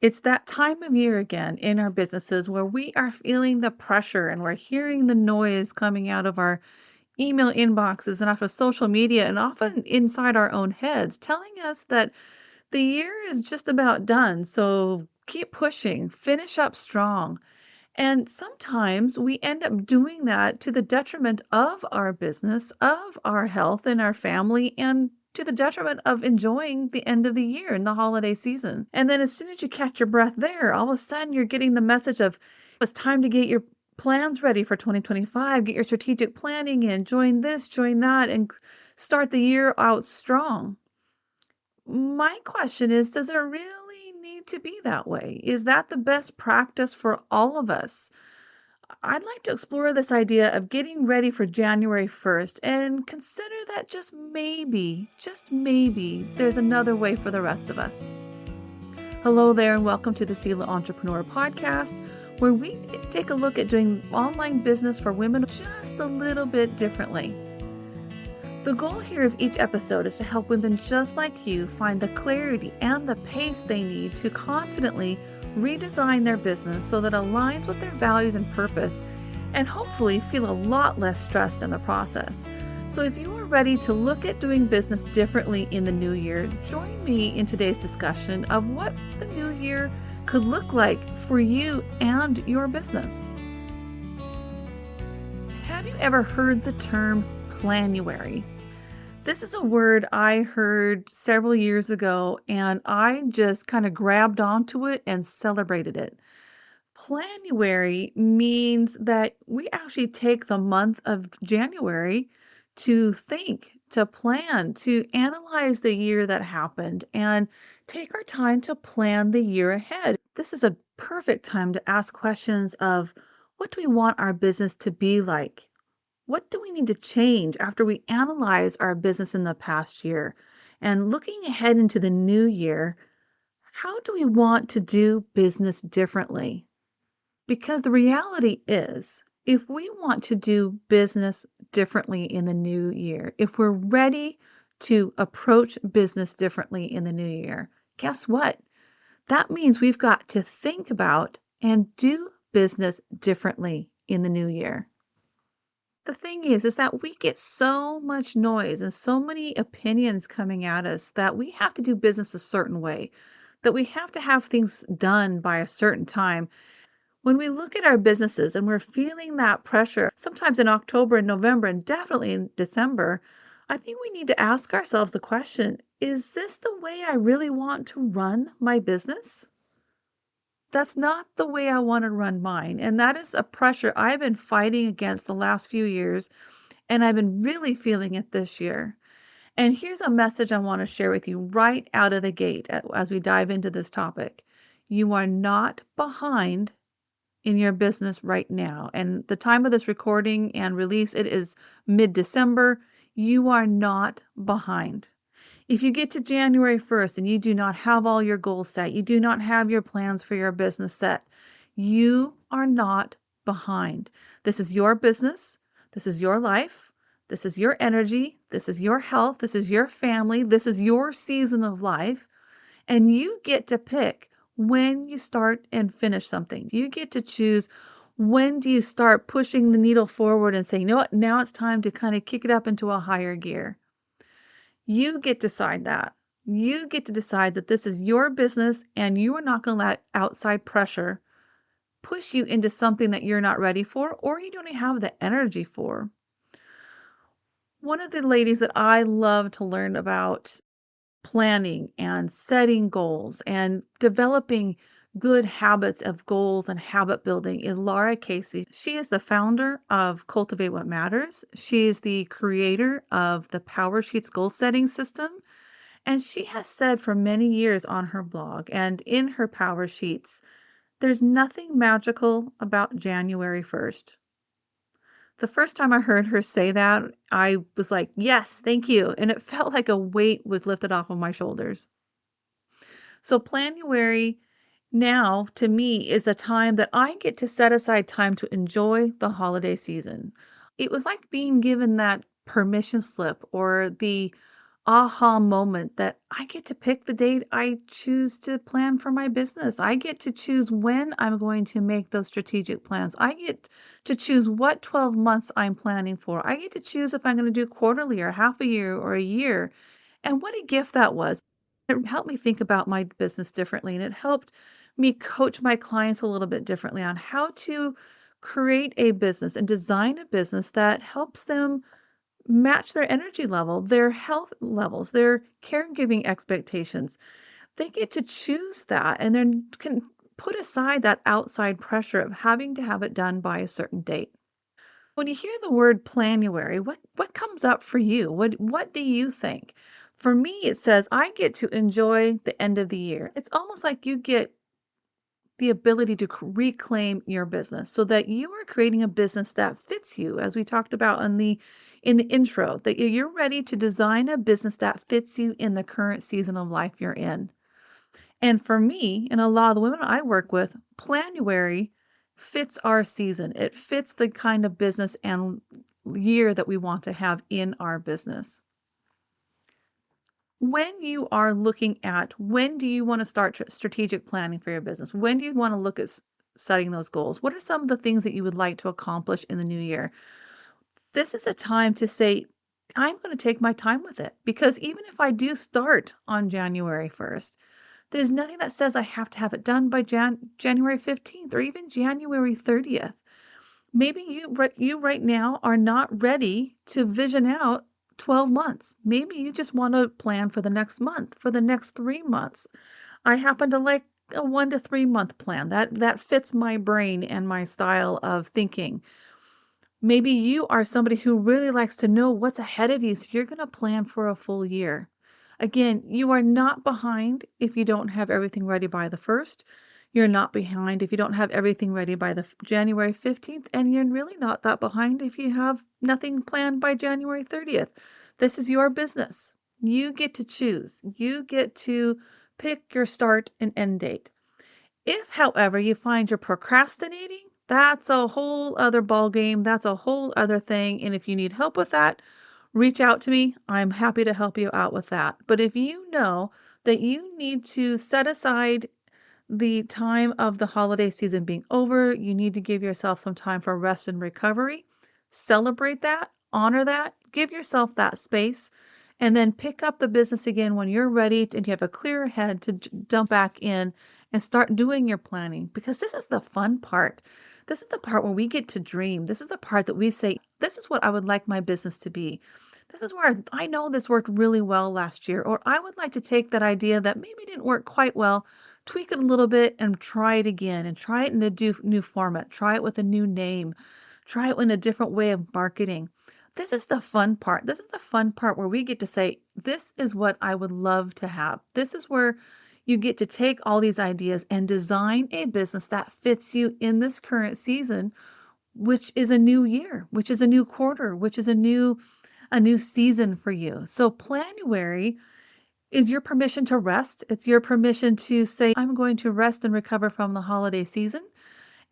It's that time of year again in our businesses where we are feeling the pressure and we're hearing the noise coming out of our email inboxes and off of social media and often inside our own heads telling us that the year is just about done. So keep pushing, finish up strong. And sometimes we end up doing that to the detriment of our business, of our health and our family, and to the detriment of enjoying the end of the year and the holiday season. And then as soon as you catch your breath there, all of a sudden you're getting the message of it's time to get your plans ready for 2025, get your strategic planning in, join this, join that, and start the year out strong. My question is, does it really need to be that way? Is that the best practice for all of us? I'd like to explore this idea of getting ready for January 1st and consider that just maybe, there's another way for the rest of us. Hello there, and welcome to the Selah Entrepreneur Podcast, where we take a look at doing online business for women just a little bit differently. The goal here of each episode is to help women just like you find the clarity and the pace they need to confidently redesign their business so that it aligns with their values and purpose, and hopefully feel a lot less stressed in the process. So if you are ready to look at doing business differently in the new year, join me in today's discussion of what the new year could look like for you and your business. Have you ever heard the term Planuary? This is a word I heard several years ago, and I just kind of grabbed onto it and celebrated it. Planuary means that we actually take the month of January to think, to plan, to analyze the year that happened, and take our time to plan the year ahead. This is a perfect time to ask questions of what do we want our business to be like? What do we need to change after we analyze our business in the past year? And looking ahead into the new year, how do we want to do business differently? Because the reality is, if we want to do business differently in the new year, if we're ready to approach business differently in the new year, guess what? That means we've got to think about and do business differently in the new year. The thing is that we get so much noise and so many opinions coming at us that we have to do business a certain way, that we have to have things done by a certain time. When we look at our businesses and we're feeling that pressure, sometimes in October and November and definitely in December, I think we need to ask ourselves the question, is this the way I really want to run my business? That's not the way I want to run mine. And that is a pressure I've been fighting against the last few years, and I've been really feeling it this year. And here's a message I want to share with you right out of the gate as we dive into this topic. You are not behind in your business right now. And the time of this recording and release, it is mid-December. You are not behind. If you get to January 1st and you do not have all your goals set, you do not have your plans for your business set, you are not behind. This is your business. This is your life. This is your energy. This is your health. This is your family. This is your season of life. And you get to pick when you start and finish something. You get to choose when do you start pushing the needle forward and saying, you know what, now it's time to kind of kick it up into a higher gear. You get to decide that. You get to decide that this is your business and you are not going to let outside pressure push you into something that you're not ready for or you don't even have the energy for. One of the ladies that I love to learn about planning and setting goals and developing good habits of goals and habit building is Laura Casey. She is the founder of Cultivate What Matters. She is the creator of the Power Sheets goal setting system. And she has said for many years on her blog and in her Power Sheets, there's nothing magical about January 1st. The first time I heard her say that, I was like, yes, thank you. And it felt like a weight was lifted off of my shoulders. So Planuary now, to me, is a time that I get to set aside time to enjoy the holiday season. It was like being given that permission slip or the aha moment that I get to pick the date I choose to plan for my business. I get to choose when I'm going to make those strategic plans. I get to choose what 12 months I'm planning for. I get to choose if I'm going to do quarterly or half a year or a year. And what a gift that was. It helped me think about my business differently, and it helped me coach my clients a little bit differently on how to create a business and design a business that helps them match their energy level, their health levels, their caregiving expectations. They get to choose that and then can put aside that outside pressure of having to have it done by a certain date. When you hear the word Planuary, what comes up for you? What do you think? For me, it says I get to enjoy the end of the year. It's almost like you get the ability to reclaim your business so that you are creating a business that fits you, as we talked about in the intro, that you're ready to design a business that fits you in the current season of life you're in. And for me, and a lot of the women I work with, Planuary fits our season. It fits the kind of business and year that we want to have in our business. When you are looking at when do you want to start strategic planning for your business? When do you want to look at setting those goals? What are some of the things that you would like to accomplish in the new year? This is a time to say, I'm going to take my time with it because even if I do start on January 1st, there's nothing that says I have to have it done by January 15th or even January 30th. Maybe you right now are not ready to vision out 12 months. Maybe you just want to plan for the next month, for the next 3 months. I happen to like a 1 to 3 month plan. That fits my brain and my style of thinking. Maybe you are somebody who really likes to know what's ahead of you, so you're going to plan for a full year. Again, you are not behind if you don't have everything ready by the 1st. You're not behind if you don't have everything ready by the January 15th, and you're really not that behind if you have nothing planned by January 30th. This is your business. You get to choose. You get to pick your start and end date. If, however, you find you're procrastinating, that's a whole other ball game. That's a whole other thing. And if you need help with that, reach out to me. I'm happy to help you out with that. But if you know that you need to set aside the time of the holiday season being over, you need to give yourself some time for rest and recovery. Celebrate that, honor that, give yourself that space, and then pick up the business again when you're ready and you have a clear head to jump back in and start doing your planning because this is the fun part. This is the part where we get to dream. This is the part that we say, this is what I would like my business to be. This is where I know this worked really well last year, or I would like to take that idea that maybe didn't work quite well, tweak it a little bit and try it again and try it in a new format. Try it with a new name. Try it in a different way of marketing. This is the fun part. This is the fun part where we get to say, this is what I would love to have. This is where you get to take all these ideas and design a business that fits you in this current season, which is a new year, which is a new quarter, which is a new season for you. So Planuary is your permission to rest. It's your permission to say, I'm going to rest and recover from the holiday season.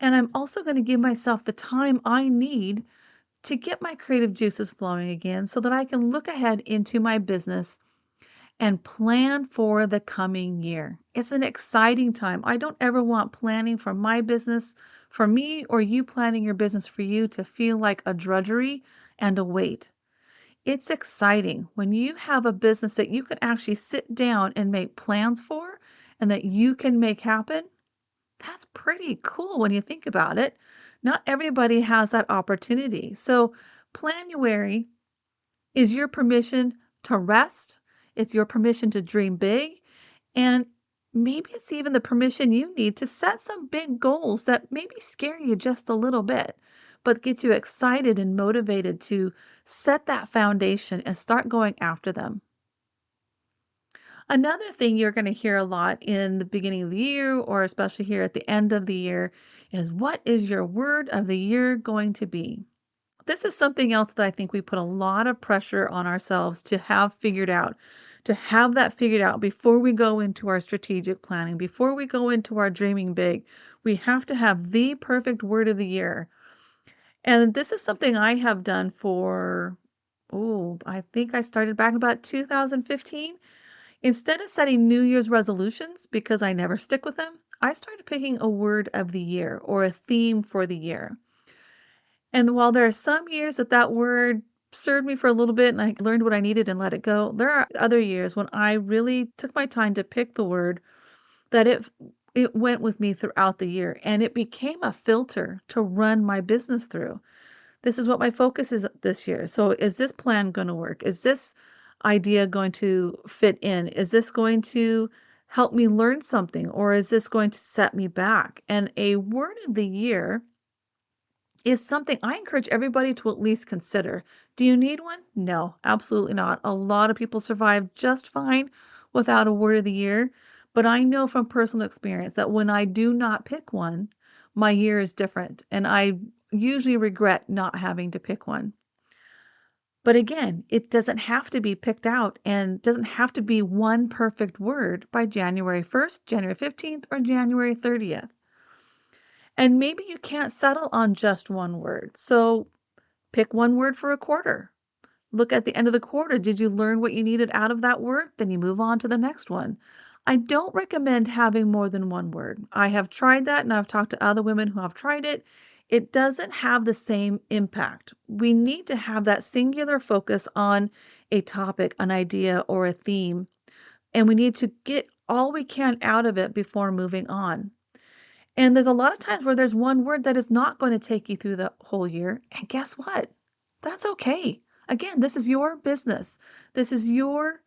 And I'm also going to give myself the time I need to get my creative juices flowing again so that I can look ahead into my business and plan for the coming year. It's an exciting time. I don't ever want planning for my business, for me, or you planning your business for you to feel like a drudgery and a weight. It's exciting when you have a business that you can actually sit down and make plans for and that you can make happen. That's pretty cool when you think about it. Not everybody has that opportunity. So, Planuary is your permission to rest. It's your permission to dream big. And maybe it's even the permission you need to set some big goals that maybe scare you just a little bit, but get you excited and motivated to set that foundation and start going after them. Another thing you're going to hear a lot in the beginning of the year, or especially here at the end of the year, is what is your word of the year going to be? This is something else that I think we put a lot of pressure on ourselves to have figured out, to have that figured out before we go into our strategic planning, before we go into our dreaming big. We have to have the perfect word of the year. And this is something I have done for Oh, I think I started back about 2015. Instead of setting New Year's resolutions, because I never stick with them, I started picking a word of the year or a theme for the year. And while there are some years that that word served me for a little bit and I learned what I needed and let it go, there are other years when I really took my time to pick the word that it went with me throughout the year and it became a filter to run my business through. This is what my focus is this year. So is this plan going to work? Is this idea going to fit in? Is this going to help me learn something or is this going to set me back? And a word of the year is something I encourage everybody to at least consider. Do you need one? No, absolutely not. A lot of people survive just fine without a word of the year. But I know from personal experience that when I do not pick one, my year is different. And I usually regret not having to pick one. But again, it doesn't have to be picked out and doesn't have to be one perfect word by January 1st, January 15th, or January 30th. And maybe you can't settle on just one word. So pick one word for a quarter. Look at the end of the quarter. Did you learn what you needed out of that word? Then you move on to the next one. I don't recommend having more than one word. I have tried that and I've talked to other women who have tried it. It doesn't have the same impact. We need to have that singular focus on a topic, an idea, or a theme, and we need to get all we can out of it before moving on. And there's a lot of times where there's one word that is not going to take you through the whole year. And guess what? That's okay. Again, this is your business. This is your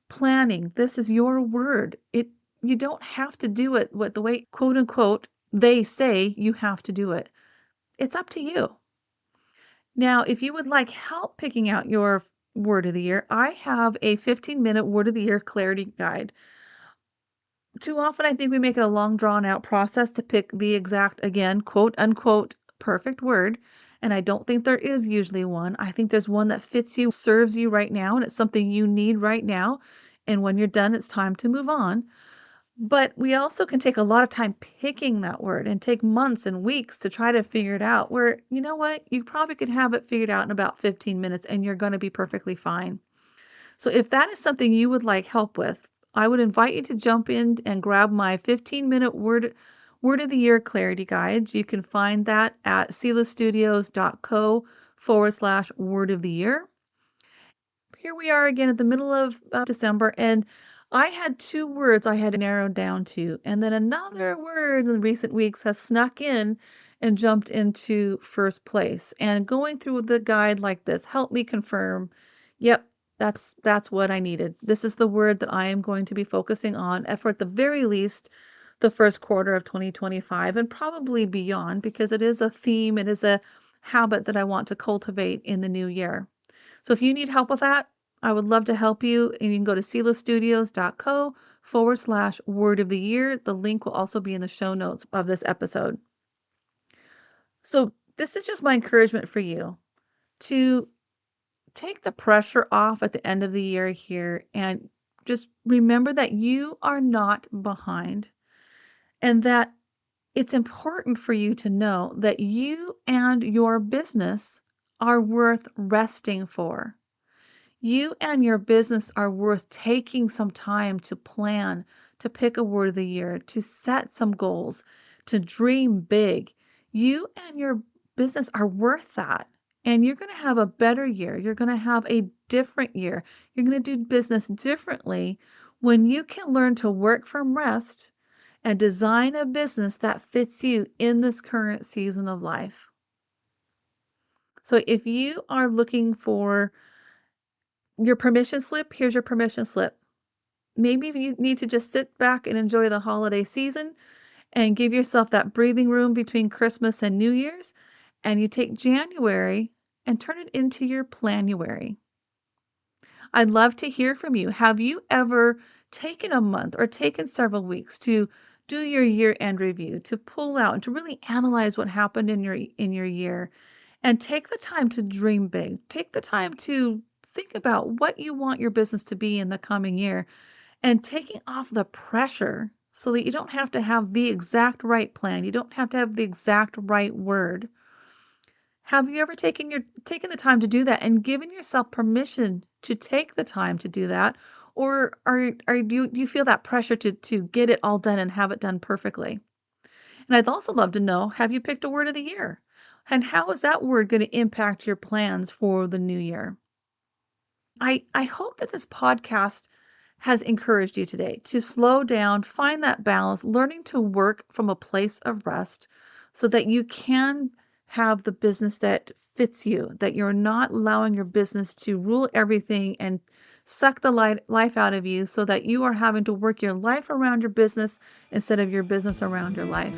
planning. This is your word. You don't have to do it with the way, quote unquote, they say you have to do it. It's up to you. Now, if you would like help picking out your word of the year, I have a 15-minute word of the year clarity guide. Too often, I think we make it a long, drawn out process to pick the exact, again, quote unquote, perfect word. And I don't think there is usually one. I think there's one that fits you, serves you right now, and it's something you need right now. And when you're done, it's time to move on. But we also can take a lot of time picking that word and take months and weeks to try to figure it out. Where, you know what, you probably could have it figured out in about 15 minutes and you're going to be perfectly fine. So if that is something you would like help with, I would invite you to jump in and grab my 15-minute word of the year clarity guides. You can find that at selahstudios.co/word of the year. Here we are again at the middle of December, and I had two words I had narrowed down to, and then another word in recent weeks has snuck in and jumped into first place. And going through the guide like this helped me confirm, yep, that's what I needed. This is the word that I am going to be focusing on for at the very least the first quarter of 2025 and probably beyond because it is a theme, it is a habit that I want to cultivate in the new year. So if you need help with that, I would love to help you. And you can go to selahstudios.co/word of the year. The link will also be in the show notes of this episode. So this is just my encouragement for you to take the pressure off at the end of the year here and just remember that you are not behind and that it's important for you to know that you and your business are worth resting for. You and your business are worth taking some time to plan, to pick a word of the year, to set some goals, to dream big. You and your business are worth that. And you're going to have a better year. You're going to have a different year. You're going to do business differently when you can learn to work from rest and design a business that fits you in this current season of life. So if you are looking for your permission slip, here's your permission slip. Maybe you need to just sit back and enjoy the holiday season and give yourself that breathing room between Christmas and New Year's. And you take January and turn it into your Planuary. I'd love to hear from you. Have you ever taken a month or taken several weeks to do your year-end review, to pull out and to really analyze what happened in your year and take the time to dream big. Take the time to think about what you want your business to be in the coming year and taking off the pressure so that you don't have to have the exact right plan. You don't have to have the exact right word. Have you ever taken the time to do that and given yourself permission to take the time to do that? Or do you feel that pressure to get it all done and have it done perfectly? And I'd also love to know, have you picked a word of the year? And how is that word going to impact your plans for the new year? I hope that this podcast has encouraged you today to slow down, find that balance, learning to work from a place of rest so that you can have the business that fits you, that you're not allowing your business to rule everything and suck the life out of you so that you are having to work your life around your business instead of your business around your life.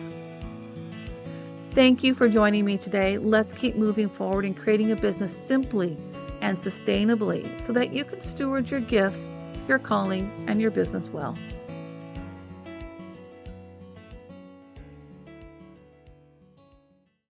Thank you for joining me today. Let's keep moving forward and creating a business simply and sustainably so that you can steward your gifts, your calling, and your business well.